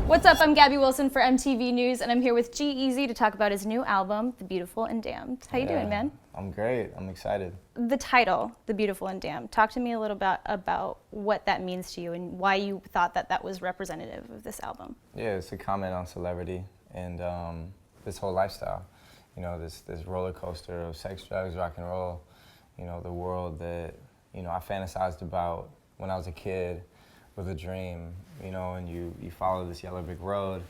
What's up? I'm Gaby Wilson for MTV News, and I'm here with G-Eazy to talk about his new album, The Beautiful and Damned. How you doing, man? I'm great. I'm excited. The title, The Beautiful and Damned. Talk to me a little bit about what that means to you and why you thought that that was representative of this album. Yeah, it's a comment on celebrity and this whole lifestyle. You know, this roller coaster of sex, drugs, rock and roll. You know, the world that, you know, I fantasized about when I was a kid with a dream, you know, and you follow this yellow brick road,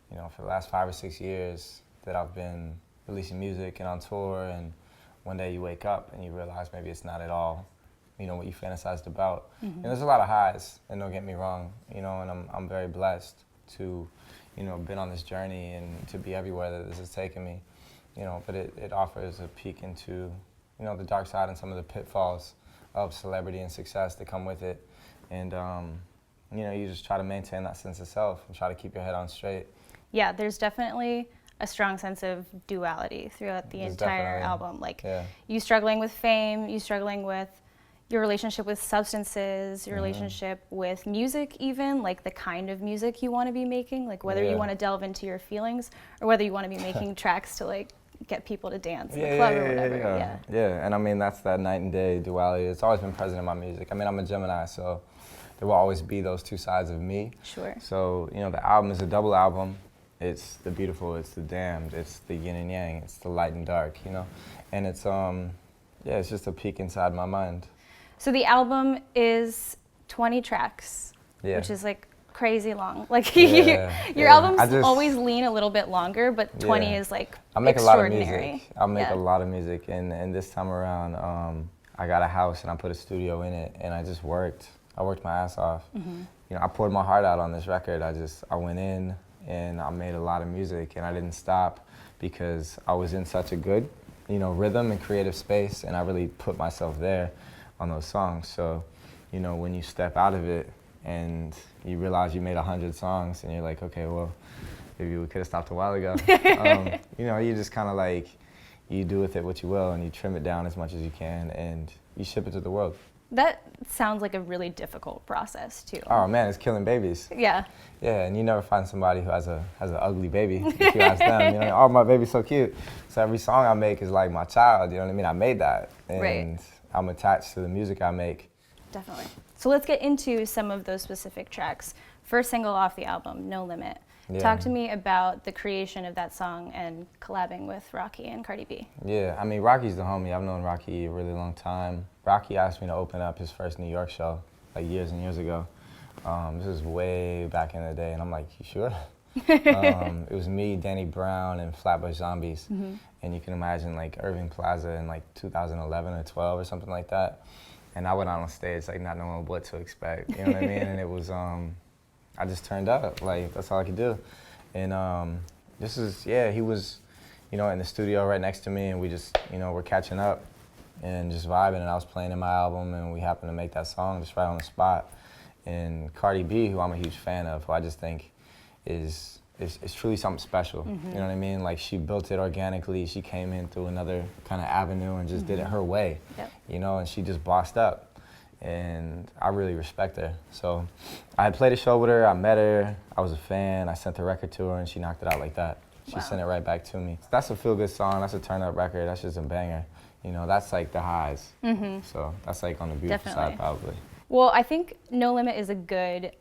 you know, for the last 5 or 6 years that I've been releasing music and on tour, and one day you wake up and you realize maybe it's not at all, you know, what you fantasized about. Mm-hmm. And there's a lot of highs, and don't get me wrong, you know, and I'm very blessed to, you know, been on this journey and to be everywhere that this has taken me, you know, but it offers a peek into, you know, the dark side and some of the pitfalls of celebrity and success that come with it. And, you know, you just try to maintain that sense of self and try to keep your head on straight. Yeah, there's definitely a strong sense of duality throughout the entire album. Like, you struggling with fame, you struggling with your relationship with substances, your relationship with music even, like the kind of music you want to be making, like whether you want to delve into your feelings or whether you want to be making tracks to like get people to dance in the club or whatever. Yeah, and I mean, that's that night and day duality. It's always been present in my music. I mean, I'm a Gemini, so there will always be those two sides of me. Sure. So, you know, the album is a double album. It's the beautiful, it's the damned, it's the yin and yang, it's the light and dark, you know? And it's, it's just a peek inside my mind. So the album is 20 tracks, which is like crazy long. Like your albums always lean a little bit longer, but 20 is like I make extraordinary. A lot of music. I make a lot of music, and this time around, I got a house and I put a studio in it, and I just worked. I worked my ass off. You know, I poured my heart out on this record. I went in and I made a lot of music, and I didn't stop because I was in such a good, you know, rhythm and creative space, and I really put myself there on those songs. So, you know, when you step out of it and you realize you made 100 songs and you're like, okay, well, maybe we could have stopped a while ago. You know, you just kind of like, you do with it what you will, and you trim it down as much as you can, and you ship it to the world. That sounds like a really difficult process too. Oh man, it's killing babies. Yeah. Yeah, and you never find somebody who has an ugly baby. If you ask them, you know, oh, my baby's so cute. So every song I make is like my child. You know what I mean? I made that, and I'm attached to the music I make. Definitely. So let's get into some of those specific tracks. First single off the album, No Limit. Talk to me about the creation of that song and collabing with Rocky and Cardi B. Yeah, I mean, Rocky's the homie. I've known Rocky a really long time. Rocky asked me to open up his first New York show, like years and years ago. This was way back in the day, and I'm like, you sure? It was me, Danny Brown, and Flatbush Zombies. And you can imagine like Irving Plaza in like 2011 or 12 or something like that. And I went out on stage like not knowing what to expect, you know what I mean? And it was, I just turned up, like that's all I could do. And this is, he was, you know, in the studio right next to me, and we just, you know, we're catching up and just vibing, and I was playing in my album, and we happened to make that song just right on the spot. And Cardi B, who I'm a huge fan of, who I just think is truly something special, you know what I mean? Like, she built it organically, she came in through another kind of avenue and just did it her way, you know, and she just bossed up. And I really respect her. So I had played a show with her, I met her, I was a fan, I sent the record to her, and she knocked it out like that. She sent it right back to me. That's a feel-good song, that's a turn-up record, that's just a banger. You know, that's like the highs. So that's like on the beautiful side, probably. Well, I think No Limit is a good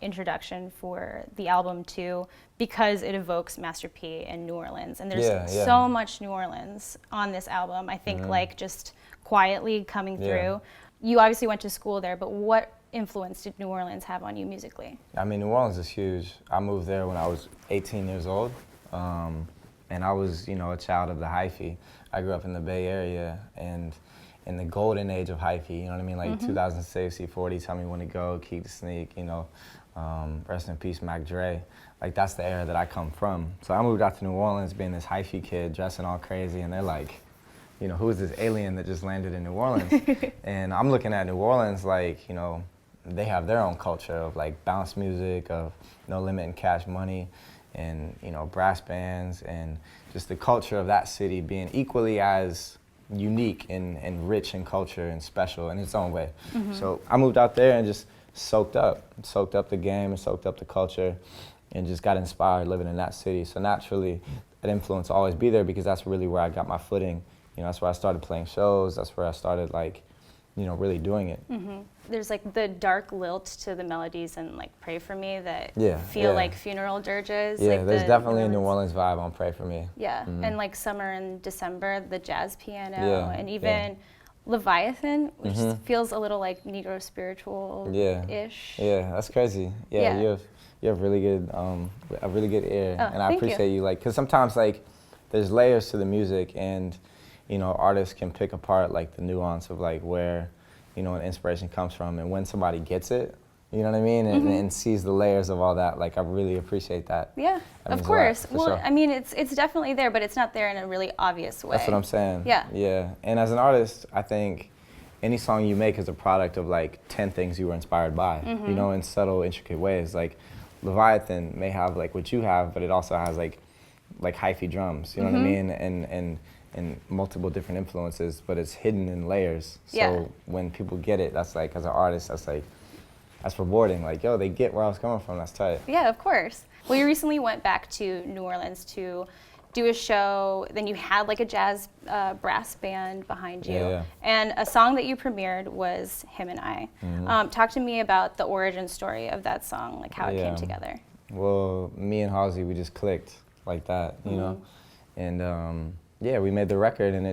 introduction for the album too, because it evokes Master P and New Orleans. And there's so much New Orleans on this album, I think, like just quietly coming through. You obviously went to school there, but what influence did New Orleans have on you musically? I mean, New Orleans is huge. I moved there when I was 18 years old, and I was, you know, a child of the hyphy. I grew up in the Bay Area, and in the golden age of hyphy, you know what I mean? Like 2006, C40, Tell Me When to Go, Keep the Sneak, you know, rest in peace, Mac Dre. Like, that's the era that I come from. So I moved out to New Orleans being this hyphy kid, dressing all crazy, and they're like, you know, who is this alien that just landed in New Orleans? And I'm looking at New Orleans like, you know, they have their own culture of like bounce music, of No Limit and Cash Money, and, you know, brass bands, and just the culture of that city being equally as unique and rich in culture and special in its own way. So I moved out there and just soaked up the game and soaked up the culture. and just got inspired living in that city. So naturally, that influence will always be there because that's really where I got my footing. You know, that's where I started playing shows. That's where I started, like, you know, really doing it. Mm-hmm. There's like the dark lilt to the melodies and like Pray For Me that feel like funeral dirges. Yeah, like there's definitely a New Orleans vibe on Pray For Me. Yeah, and like Summer and December, the jazz piano, and even Leviathan, which feels a little like Negro spiritual-ish. Yeah, that's crazy. Yeah, you have really good a really good ear, and I appreciate you. Like, because sometimes like there's layers to the music, and you know, artists can pick apart like the nuance of like where, you know, an inspiration comes from, and when somebody gets it, you know what I mean, and sees the layers of all that. Like, I really appreciate that. Yeah, of course. Well, sure. I mean, it's definitely there, but it's not there in a really obvious way. That's what I'm saying. Yeah. Yeah, and as an artist, I think any song you make is a product of like 10 things you were inspired by, you know, in subtle, intricate ways. Like, Leviathan may have like what you have, but it also has like hyphy drums, you know what I mean, and multiple different influences, but it's hidden in layers. So when people get it, that's like, as an artist, that's rewarding. Like, yo, they get where I was coming from. That's tight. Yeah, of course. Well, you recently went back to New Orleans to do a show. Then you had like a jazz brass band behind you, and a song that you premiered was "Him and I." Talk to me about the origin story of that song, like how it came together. Well, me and Halsey, we just clicked like that, you know, and yeah, we made the record, and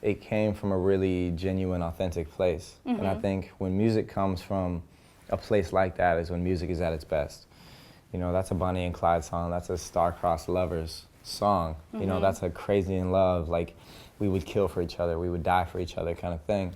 it came from a really genuine, authentic place. And I think when music comes from a place like that is when music is at its best. You know, that's a Bonnie and Clyde song, that's a star-crossed lovers song. You know, that's a crazy in love, like we would kill for each other, we would die for each other kind of thing.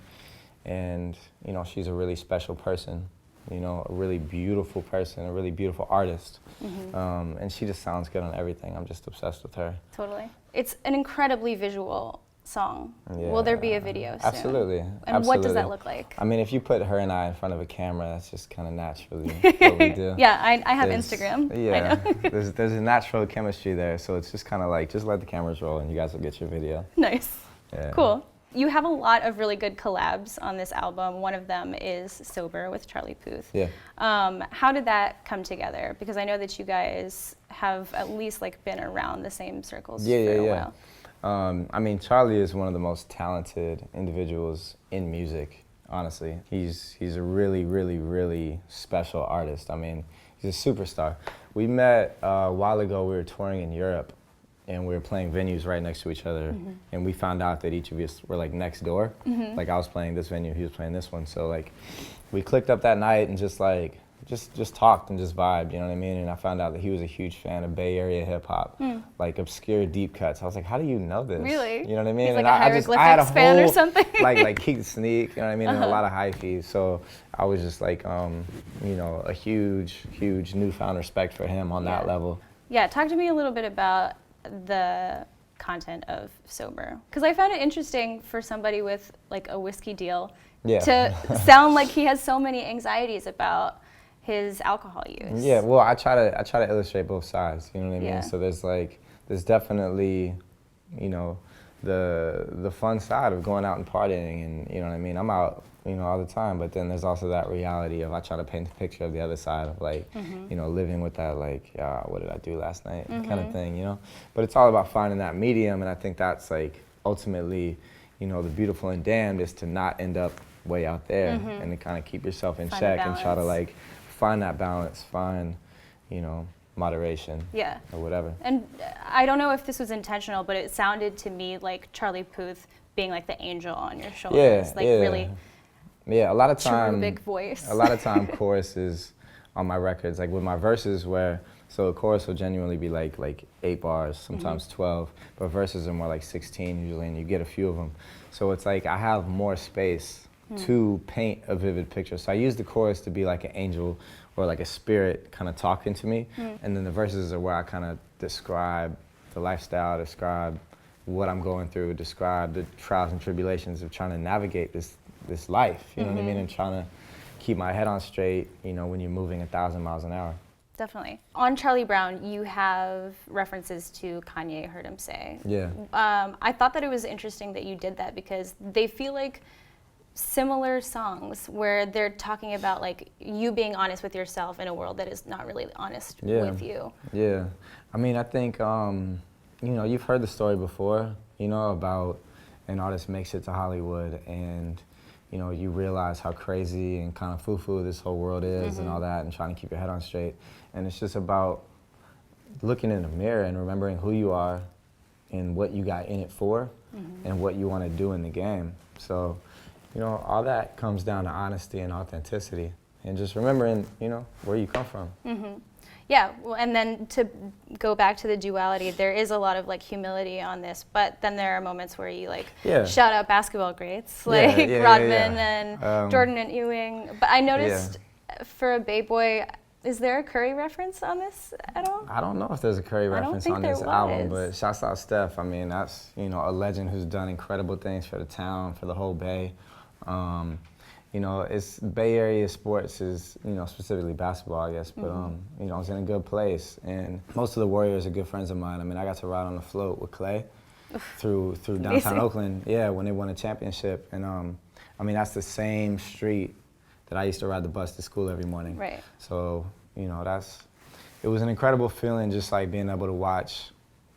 And, you know, she's a really special person, you know, a really beautiful person, a really beautiful artist. And she just sounds good on everything. I'm just obsessed with her. Totally. It's an incredibly visual song. Yeah. Will there be a video soon? Absolutely. And what does that look like? I mean, if you put her and I in front of a camera, that's just kind of naturally what we do. Yeah, I have Instagram. Yeah, there's a natural chemistry there, so it's just kind of like, just let the cameras roll and you guys will get your video. Nice. Yeah. Cool. You have a lot of really good collabs on this album. One of them is Sober with Charlie Puth. Yeah. How did that come together? Because I know that you guys have at least like been around the same circles for a while. I mean, Charlie is one of the most talented individuals in music, honestly. He's a really, really, really special artist. I mean, he's a superstar. We met a while ago, we were touring in Europe, and we were playing venues right next to each other, and we found out that each of us were like next door. Like, I was playing this venue, he was playing this one, so like we clicked up that night and just like just talked and just vibed, you know what I mean? And I found out that he was a huge fan of Bay Area hip hop, like obscure deep cuts. I was like, how do you know this? Really? You know what I mean? He's like and a I had a whole fan or something. like Keith Sneak, you know what I mean? And a lot of hyphy. So I was just like, you know, a huge newfound respect for him on that level. Yeah, talk to me a little bit about the content of Sober, because I found it interesting for somebody with like a whiskey deal to sound like he has so many anxieties about his alcohol use. Yeah, well, I try to illustrate both sides, you know what I mean? So there's definitely, you know, the fun side of going out and partying, and you know what I mean? I'm out, you know, all the time, but then there's also that reality of, I try to paint the picture of the other side of like, you know, living with that like, what did I do last night kind of thing, you know? But it's all about finding that medium, and I think that's like ultimately, you know, the beautiful and damned is to not end up way out there and to kind of keep yourself in check and try to like find that balance, find, you know, moderation or whatever. And I don't know if this was intentional, but it sounded to me like Charlie Puth being like the angel on your shoulders, really. Yeah, a lot of time, true big voice. A lot of time choruses on my records, like with my verses where, so a chorus will genuinely be like 8 bars, sometimes 12, but verses are more like 16 usually, and you get a few of them. So it's like I have more space to paint a vivid picture. So I use the chorus to be like an angel or like a spirit kind of talking to me, and then the verses are where I kind of describe the lifestyle, describe what I'm going through, describe the trials and tribulations of trying to navigate this life, you know what I mean, and trying to keep my head on straight, you know, when you're moving 1,000 miles an hour. Definitely. On Charlie Brown, you have references to Kanye, Heard Him Say. Yeah. I thought that it was interesting that you did that, because they feel like similar songs where they're talking about like you being honest with yourself in a world that is not really honest with you. Yeah, I mean, I think you know, you've heard the story before, you know, about an artist makes it to Hollywood and you know, you realize how crazy and kind of foo-foo this whole world is and all that, and trying to keep your head on straight. And it's just about looking in the mirror and remembering who you are and what you got in it for and what you want to do in the game. So, you know, all that comes down to honesty and authenticity and just remembering, you know, where you come from. Yeah, well, and then to go back to the duality, there is a lot of like humility on this, but then there are moments where you like shout out basketball greats like Rodman and Jordan and Ewing. But I noticed for a Bay Boy, is there a Curry reference on this at all? I don't know if there's a Curry reference on this album, but shouts out Steph. I mean, that's, you know, a legend who's done incredible things for the town, for the whole Bay. You know, it's Bay Area sports is, you know, specifically basketball, I guess, but, you know, it's in a good place. And most of the Warriors are good friends of mine. I mean, I got to ride on the float with Clay through downtown Oakland, when they won a championship. And, I mean, that's the same street that I used to ride the bus to school every morning. Right. So, you know, it was an incredible feeling just like being able to watch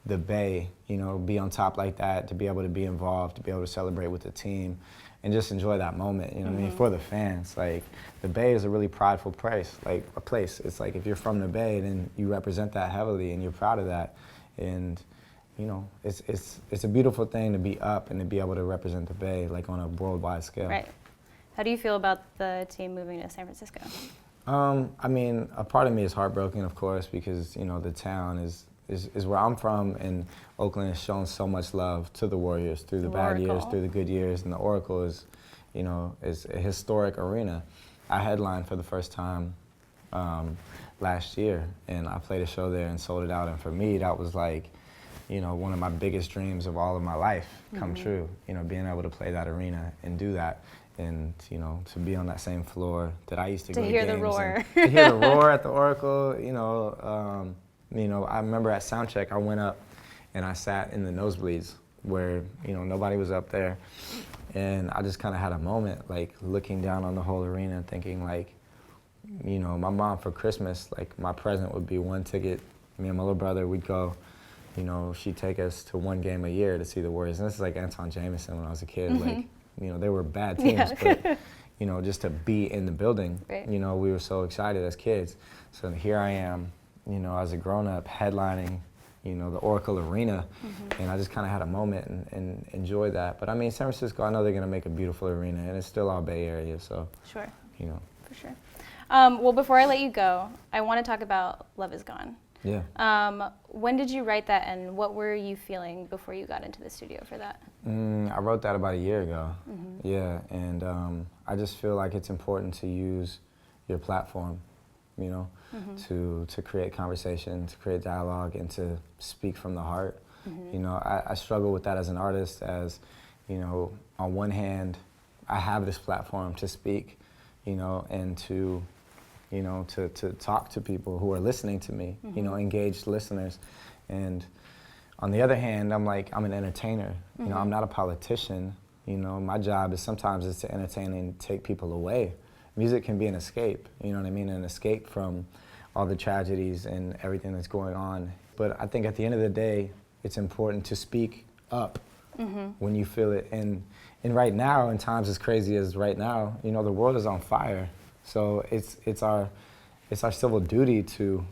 the Bay, you know, be on top like that, to be able to be involved, to be able to celebrate with the team and just enjoy that moment, you know what I mean, for the fans. Like, the Bay is a really prideful place. It's like if you're from the Bay, then you represent that heavily and you're proud of that. And, you know, it's a beautiful thing to be up and to be able to represent the Bay, like on a worldwide scale. Right. How do you feel about the team moving to San Francisco? I mean, a part of me is heartbroken, of course, because, you know, the town is where I'm from, and Oakland has shown so much love to the Warriors through the bad years, through the good years, and the Oracle is, you know, is a historic arena. I headlined for the first time last year, and I played a show there and sold it out, and for me, that was like, you know, one of my biggest dreams of all of my life come true, you know, being able to play that arena and do that. And, you know, to be on that same floor that I used to go to hear games the roar. to hear the roar at the Oracle, you know, I remember at soundcheck I went up and I sat in the nosebleeds where, you know, nobody was up there. And I just kind of had a moment, like, looking down on the whole arena and thinking, like, you know, my mom for Christmas, like, my present would be one ticket. Me and my little brother, we'd go, you know, she'd take us to one game a year to see the Warriors. And this is like Anton Jameson when I was a kid. Like, you know, they were bad teams, but, you know, just to be in the building, you know, we were so excited as kids. So here I am, you know, as a grown-up headlining, you know, the Oracle Arena, and I just kind of had a moment and enjoyed that. But I mean, San Francisco, I know they're going to make a beautiful arena, and it's still all Bay Area, so, you know. For sure. Well, before I let you go, I want to talk about Love Is Gone. Yeah. When did you write that, and what were you feeling before you got into the studio for that? I wrote that about a year ago. Yeah, and I just feel like it's important to use your platform, you know, to create conversation, to create dialogue, and to speak from the heart. You know, I struggle with that as an artist, as, you know, on one hand, I have this platform to speak, you know, and to, you know, to talk to people who are listening to me, you know, engaged listeners. And on the other hand, I'm an entertainer. You know, I'm not a politician. You know, my job is sometimes to entertain and take people away. Music can be an escape, you know what I mean? An escape from all the tragedies and everything that's going on. But I think at the end of the day, it's important to speak up when you feel it. And right now, in times as crazy as right now, you know, the world is on fire. So it's our civil duty to,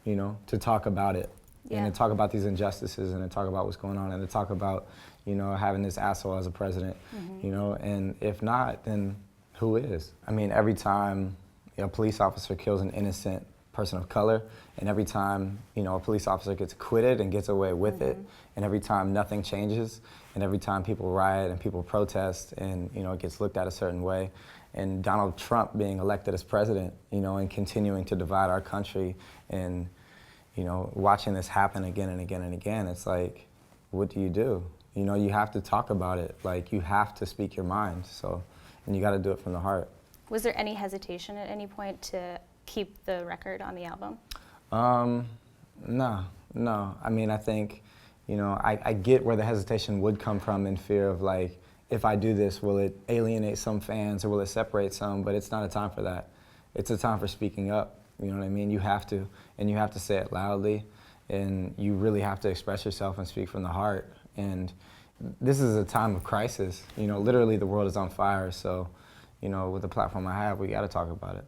you know, to talk about it. And to talk about these injustices, and to talk about what's going on, and to talk about, you know, having this asshole as a president, you know, and if not, then who is? I mean, every time, you know, a police officer kills an innocent person of color, and every time, you know, a police officer gets acquitted and gets away with it, and every time nothing changes, and every time people riot and people protest, and, you know, it gets looked at a certain way, and Donald Trump being elected as president, you know, and continuing to divide our country, and, you know, watching this happen again and again and again, it's like, what do? You know, you have to talk about it. Like, you have to speak your mind, so, and you got to do it from the heart. Was there any hesitation at any point to keep the record on the album? No. I mean, I think, you know, I get where the hesitation would come from, in fear of, like, if I do this, will it alienate some fans or will it separate some? But it's not a time for that. It's a time for speaking up. You know what I mean? You have to, and you have to say it loudly, and you really have to express yourself and speak from the heart. And this is a time of crisis. You know, literally the world is on fire. So, you know, with the platform I have, we got to talk about it.